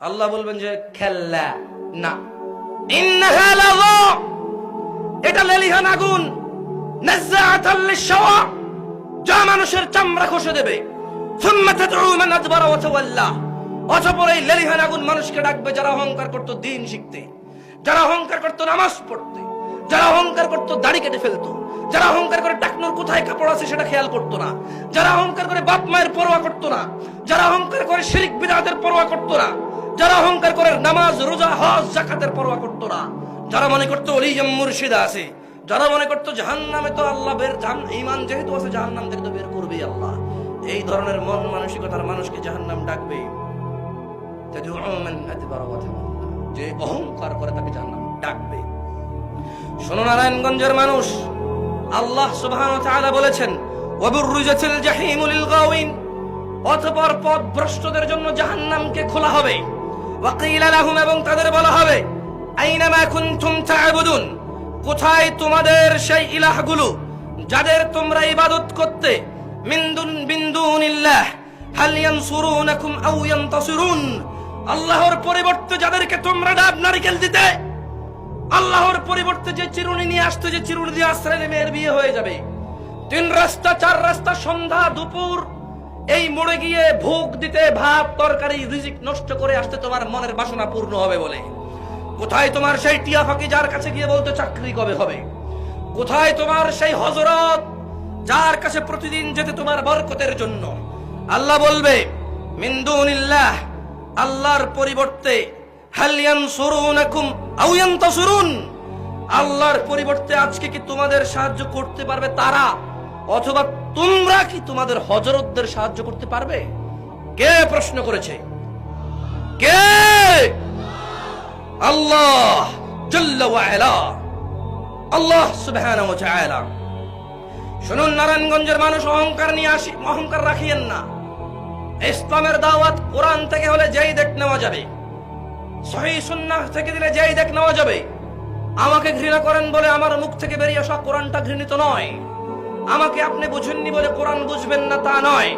আল্লাহ বলবেন যে খেল্লা না, ইন্নাহা লাযা, এটা লেলিহান আগুন, নাযাআতাল লিশওয়া, যা মানুষের চামড়া খসে দেবে। সুম্মা তাদউ মান আদবারা ওয়া তাওয়াল্লা, অতঃপর এই লেলিহান আগুন মানুষকে ডাকবে যারা অহংকার করত দ্বীন শিখতে, যারা অহংকার করত নামাজ পড়তে, যারা অহংকার করত দাড়ি কেটে ফেলতো, যারা অহংকার করে টাকনুর কোথায় কাপড় আছে সেটা খেয়াল করতো না, যারা অহংকার করে বাপ মায়ের পরোয়া করতো না, যারা অহংকার করে শিরক বিদআতের পরোয়া করতো না, যারা অহংকার করে নামাজ রোজা হজ যাকাতের পরোয়া করতো না, যারা মনে করতো ওলিয়াম মুর্শিদা আছে, যারা মনে করতো জাহান্নামে তো আল্লাহ বের, ঈমান যেহেতু আছে জাহান্নাম থেকে তো বের করবেই আল্লাহ, এই ধরনের মন মানসিকতার মানুষকে জাহান্নাম ডাকবে। যে অহংকার করে তাকে জাহান্নাম ডাকবে। শোনো নারায়ণগঞ্জের মানুষ, আল্লাহ সুবহানাহু ওয়া তাআলা বলেছেন ওয়াবুররিজাতিল জাহিমু লিল গাওয়িন, অতঃপর পথভ্রষ্টদের জন্য জাহান্নামকে খোলা হবে। ওয়াকিলা লাহুম, এবং তাদের বলা হবে আইনামা কুনতুম তা'বুদুন, কোথায় তোমাদের সেই ইলাহগুলো যাদের তোমরা ইবাদত করতে, মিন দুনিল্লাহ হাল ইয়ানসুরুনাকুম আও ইয়ানতাসিরুন, আল্লাহর পরিবর্তে যাদেরকে তোমরা ডাব নারকেল দিতে, আল্লাহর পরিবর্তে যে চিরুনি নিয়ে আসতে, যে চিরুনি দিয়ে আশ্রয় মেয়ের বিয়ে হয়ে যাবে, 3 রাস্তা 4 রাস্তা সন্ধ্যা দুপুর এই মোড়ে গিয়ে ভোগ দিতে, ভাত তরকারি রিজিক নষ্ট করে আসতে তোমার মনের বাসনা পূর্ণ হবে বলে, কোথায় তোমার সেই টিয়া ফাঁকি যার কাছে গিয়ে বলতে চাকরি কবে হবে, কোথায় তোমার সেই হযরত যার কাছে প্রতিদিন যেতে তোমার বরকতের জন্য। আল্লাহ বলবে মিন দুনিল্লাহ, আল্লাহর পরিবর্তে, হাল ইয়ানসুরুনাকুম আও ইয়ানতাসিরুন, আল্লাহর পরিবর্তে আজকে কি তোমাদের সাহায্য করতে পারবে তারা, অথবা তোমরা কি তোমাদের হযরতদের সাহায্য করতে পারবে? কে প্রশ্ন করেছে? কে? আল্লাহ জাল্লা ওয়া আলা, আল্লাহ সুবহানাহু ওয়া তাআলা। শুনুন নারায়ণগঞ্জের মানুষ, অহংকার নিয়ে আসি, অহংকার রাখিয়েন না। ইসলামের দাওয়াত কোরআন থেকে হলে যেই দেখ নেওয়া যাবে, সহিহ সুন্নাহ থেকে দিলে যেই দেখ নেওয়া যাবে। আমাকে ঘৃণা করেন বলে আমার মুখ থেকে বেরিয়ে আসা কোরআনটা ঘৃণিত নয়, আমাকে আপনি বুঝেননি বলে কোরআন বুঝবেন না তা নয়।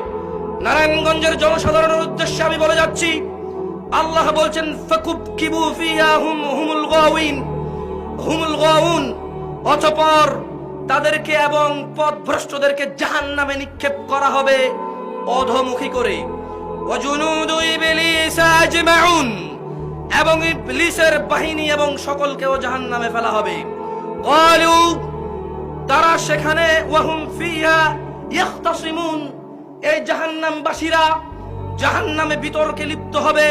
নারায়ণগঞ্জের জনসাধারণের উদ্দেশ্যে আমি বলে যাচ্ছি, আল্লাহ বলছেন ফাকুবকিবু ফিহা হুমুল গাওয়িন, হুমুল গাওয়ুন, অতঃপর তাদেরকে এবং পথভ্রষ্টদেরকে জাহান্নামে নিক্ষেপ করা হবে অধোমুখী করে। ওয়াজুনুদু ইবলিস আজমাউন, এবং ইবলিসের বাহিনী এবং সকলকেও জাহান্নামে ফেলা হবে। ক্বালু, তারা সেখানে ওয়াহুম ফিহা ইয়াখতাসিমুন, এই জাহান্নামবাসীরা জাহান্নামে বিতর্কে লিপ্ত হবে।